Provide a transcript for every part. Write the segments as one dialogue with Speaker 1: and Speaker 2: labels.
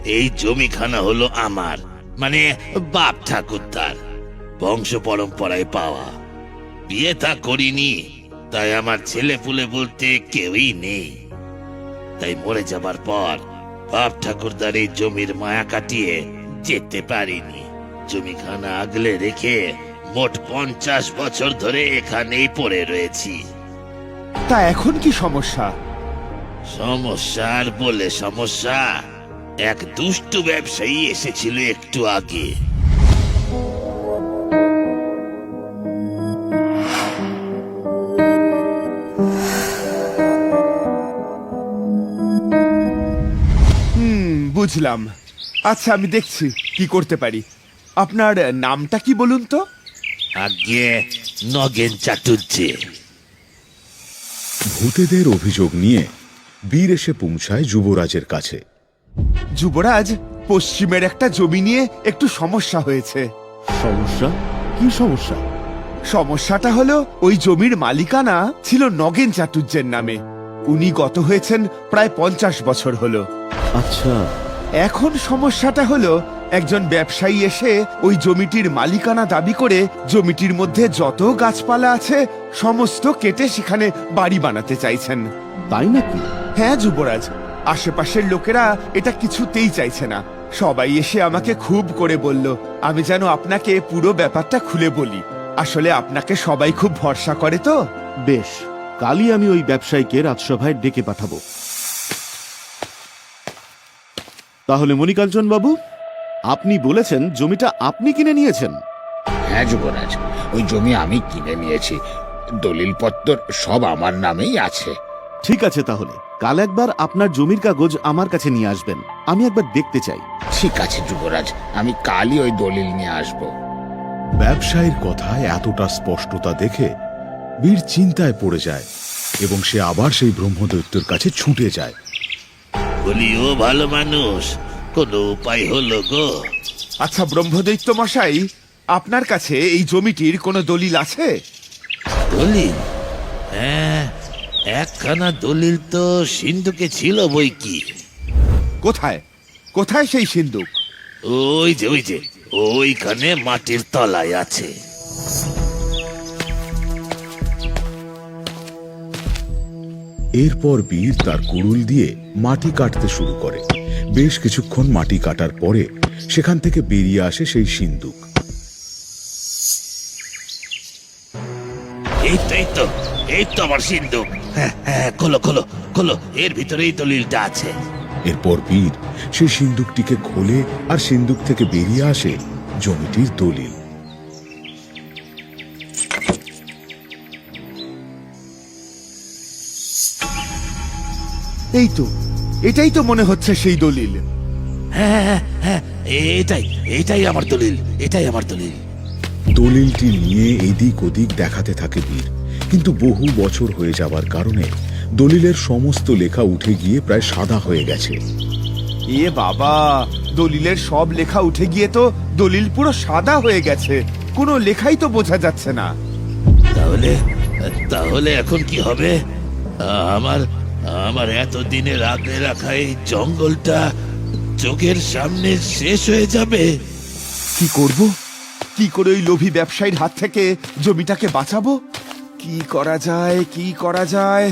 Speaker 1: এই জমিখানা হলো আমার, মানে বাপ ঠাকুরদার বংশ পরম্পরায় পাওয়া। বিয়ে তা করিনি, তাই আমার ছেলে পুলে বলতে কেউই নেই। তাই মরে যাবার পর বাপ ঠাকুরদার এই জমির মায়া কাটিয়ে যেতে পারিনি। জমিখানা আগলে রেখে মোট 50 বছর ধরে এখানেই পড়ে রয়েছি।
Speaker 2: তা এখন কি সমস্যা?
Speaker 1: সমস্যা আর বলে সমস্যা, এক দুষ্টু ব্যবসায়ী এসেছিল একটু আগে।
Speaker 2: বুঝলাম। আচ্ছা, আমি দেখছি কি করতে পারি। আপনার নামটা কি বলুন তো?
Speaker 1: আগে নগেন চাটুর্যে।
Speaker 3: ভূতেদের অভিযোগ নিয়ে বীর এসে পৌঁছায় যুবরাজের কাছে।
Speaker 2: যুবরাজ, পশ্চিমের একটা জমি নিয়ে একটু সমস্যা হয়েছে।
Speaker 4: সমস্যা? কি সমস্যা?
Speaker 2: সমস্যাটা হলো ওই জমির মালিকানা ছিল নগেন চাটুর্যের নামে। উনি গত হয়েছেন প্রায় 50 বছর হলো।
Speaker 4: আচ্ছা,
Speaker 2: এখন সমস্যাটা হলো একজন ব্যবসায়ী এসে ওই জমিটির মালিকানা দাবি করে জমিটির মধ্যে যত গাছপালা আছে সমস্ত কেটে সেখানে বাড়ি বানাতে চাইছেন।
Speaker 4: তাই নাকি?
Speaker 2: হ্যাঁ যুবরাজ, আশেপাশের লোকেরা এটা কিছুতেই চাইছে না। সবাই এসে আমাকে খুব করে বলল আমি যেন আপনাকে পুরো ব্যাপারটা খুলে বলি। আসলে আপনাকে সবাই খুব ভরসা করে তো।
Speaker 4: বেশ, কালই আমি ওই ব্যবসায়ীকে রাজসভায় ডেকে পাঠাবো। তাহলে মণিকাঞ্চন বাবু, আপনি বলেছেন জমিটা আপনি কিনে নিয়েছেন?
Speaker 5: হ্যাঁ যুবরাজ, ওই জমি আমি কিনে নিয়েছি। দলিলপত্র সব আমার নামেই আছে।
Speaker 4: ঠিক আছে, তাহলে কাল একবার আপনার জমির কাগজ আমার কাছে নিয়ে আসবেন, আমি একবার দেখতে চাই।
Speaker 5: ঠিক আছে যুবরাজ, আমি কালই ওই দলিল নিয়ে আসব।
Speaker 3: ব্যবসায়ীর কথায় এতটা স্পষ্টতা দেখে বীর চিন্তায় পড়ে যায় এবং সে আবার সেই ব্রহ্মদৈত্যের কাছে ছুটে যায়।
Speaker 1: বলি, ও ভালো মানুষ, কোনো উপায় হলো গো?
Speaker 2: আচ্ছা ব্রহ্মদৈত্য মশাই, আপনার কাছে এই জমিটির কোনো দলিল আছে?
Speaker 1: দলিল? হ্যাঁ, একখানা দলিল তো সিন্ধুকে ছিল বই কি।
Speaker 2: কোথায় কোথায় সেই সিন্ধুক?
Speaker 1: ওই যে ওইখানে মাটির তলায় আছে।
Speaker 3: এরপর বীর তার কুড়ুল দিয়ে মাটি কাটতে শুরু করে। বেশ কিছুক্ষণ মাটি কাটার পরে সেখান থেকে বেরিয়ে আসে সেই সিন্দুক।
Speaker 1: এই তো আমার সিন্ধুক। হ্যাঁ হ্যাঁ, খোলো খোলো খোলো, এর ভিতরেই দলিলটা আছে।
Speaker 3: এরপর বীর সেই সিন্দুকটিকে খোলে আর সিন্দুক থেকে বেরিয়ে আসে জমিটির দলিল।
Speaker 2: এই তো, এটাই তো মনে হচ্ছে সেই দলিল।
Speaker 1: হ্যাঁ হ্যাঁ হ্যাঁ, এটাই আমার দলিল, এটাই আমার দলিল।
Speaker 3: দলিলটি নিয়ে এদিক ওদিক দেখাতে থাকে বীর, কিন্তু বহু বছর হয়ে যাবার কারণে দলিলের সমস্ত লেখা উঠে গিয়ে প্রায় সাদা হয়ে গেছে।
Speaker 2: এ বাবা, দলিলের সব লেখা উঠে গিয়ে তো দলিল পুরো সাদা হয়ে গেছে, কোনো লেখাই তো বোঝা যাচ্ছে না।
Speaker 1: তাহলে তাহলে এখন কি হবে? আমার আমার এতদিনের আগলে রাখা এই জঙ্গলটা চোখের সামনে শেষ হয়ে যাবে।
Speaker 2: কি করব? কি করে ওই লোভী ব্যবসায়ীর হাত থেকে জমিটাকে বাঁচাবো? কি করা যায়, কি করা যায়?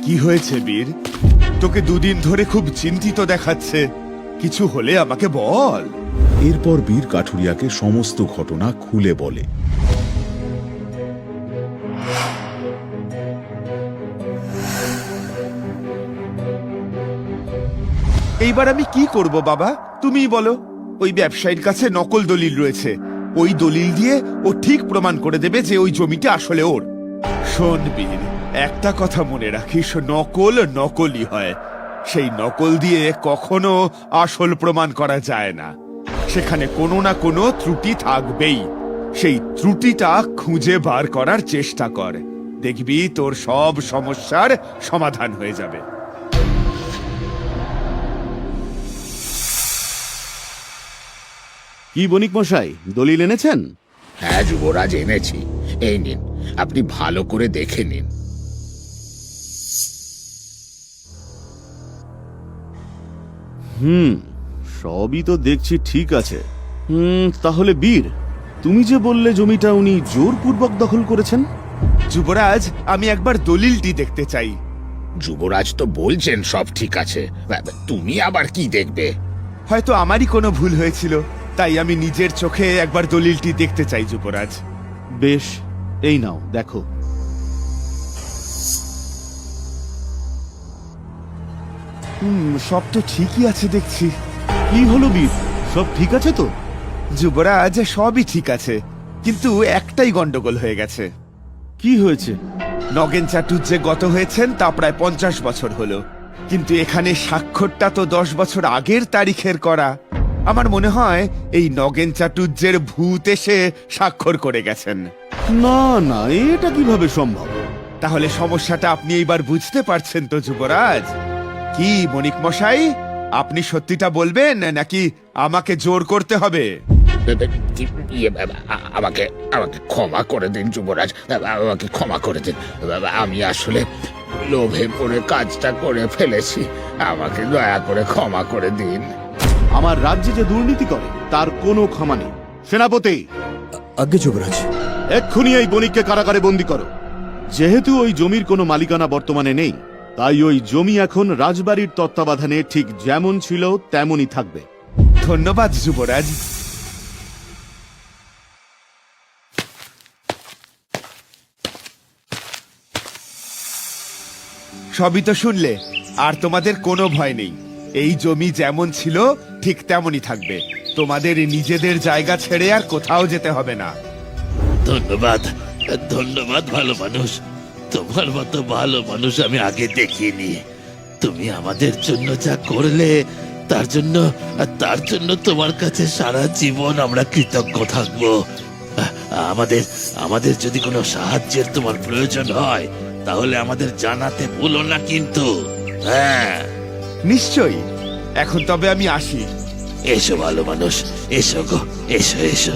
Speaker 2: কি হয়েছে বীর? তোকে দুদিন ধরে খুব চিন্তিত দেখাচ্ছে, কিছু হলে আমাকে বল।
Speaker 3: এরপর বীর কাঠুরিয়াকে সমস্ত ঘটনা খুলে বলে।
Speaker 2: এইবার আমি কি করব বাবা, তুমিই বলো। ওই ব্যবসায়ীর কাছে নকল দলিল রয়েছে, ওই দলিল দিয়ে ও ঠিক প্রমাণ করে দেবে যে ওই জমিটা আসলে ওর। শোন বীর, একটা কথা মনে রাখিস, নকল নকলই হয়। সেই নকল দিয়ে কখনো আসল প্রমাণ করা যায় না। সেখানে কোনো না কোনো ত্রুটি থাকবেই। সেই ত্রুটিটা খুঁজে বার করার চেষ্টা কর, দেখবি তোর সব সমস্যার সমাধান হয়ে যাবে।
Speaker 4: কি বণিক মশাই, দলিল এনেছেন?
Speaker 5: হ্যাঁ যুবরাজ, এনেছি। এই নিন, আপনি ভালো করে দেখে নিন।
Speaker 4: সবই তো দেখছি ঠিক আছে। তাহলে বীর, তুমি যে বললে জমিটা উনি জোরপূর্বক দখল করেছেন?
Speaker 2: যুবরাজ, আমি একবার দলিলটি দেখতে চাই।
Speaker 5: যুবরাজ তো বলছেন সব ঠিক আছে, তুমি আবার কি দেখবে?
Speaker 2: হয়তো আমারই কোনো ভুল হয়েছিল, তাই আমি নিজের চোখে একবার দলিলটি দেখতে চাই যুবরাজ।
Speaker 4: বেশ, এই নাও দেখো।
Speaker 2: সব তো ঠিকই আছে দেখছি।
Speaker 4: কি হলো বীর, সব ঠিক আছে তো?
Speaker 2: যুবরাজ, সবই ঠিক আছে, কিন্তু একটাই গন্ডগোল হয়ে গেছে।
Speaker 4: কি হয়েছে?
Speaker 2: নগেন চাটুর্যে গত হয়েছেন তা প্রায় 50 বছর হলো, কিন্তু এখানে স্বাক্ষরটা তো 10 বছর আগের তারিখের করা। আমার মনে হয় এই নগেন চাটুর্যের ভূত এসে স্বাক্ষর করে গেছেন।
Speaker 4: না না, এটা কিভাবে সম্ভব?
Speaker 2: তাহলে সমস্যাটা আপনি এইবার বুঝতে পারছেন তো যুবরাজ? কি বণিক মশাই, আপনি সত্যিটা বলবেন নাকি আমাকে জোর করতে হবে?
Speaker 5: আমাকে আমাকে ক্ষমা করে দিন যুবরাজ, আমাকে ক্ষমা করে দিন। আমি আসলে লোভে পড়ে কাজটা করে ফেলেছি, আমাকে দয়া করে ক্ষমা করে দিন।
Speaker 4: আমার রাজ্যে যে দুর্নীতি করে তার কোনো ক্ষমা নেই। সেনাপতি,
Speaker 6: আজ্ঞে যুবরাজ।
Speaker 4: এক্ষুনি এই বণিককে কারাগারে বন্দী করো। যেহেতু ওই জমির কোনো মালিকানা বর্তমানে নেই, তাই ওই জমি এখন রাজবাড়ির তত্ত্বাবধানে ঠিক যেমন ছিল তেমনই থাকবে।
Speaker 2: ধন্যবাদ যুবরাজ। সবই তো শুনলে, আর তোমাদের কোনো ভয় নেই। এই জমি যেমন ছিল ঠিক তেমনই থাকবে। তোমাদের নিজেদের জায়গা ছেড়ে আর কোথাও যেতে হবে না।
Speaker 1: ধন্যবাদ, ধন্যবাদ ভালো মানুষ। তোমার মতো ভালো মানুষ আমি আগে দেখিনি। তুমি আমাদের জন্য যা করলে তার জন্য তোমার কাছে সারা জীবন আমরা কৃতজ্ঞ থাকবো। আমাদের যদি কোনো সাহায্যের তোমার প্রয়োজন হয় তাহলে আমাদের জানাতে ভুলো না কিন্তু। হ্যাঁ,
Speaker 2: নিশ্চয়ই। এখন তবে আমি আসি।
Speaker 1: এসো ভালো মানুষ, এসো গো, এসো এসো।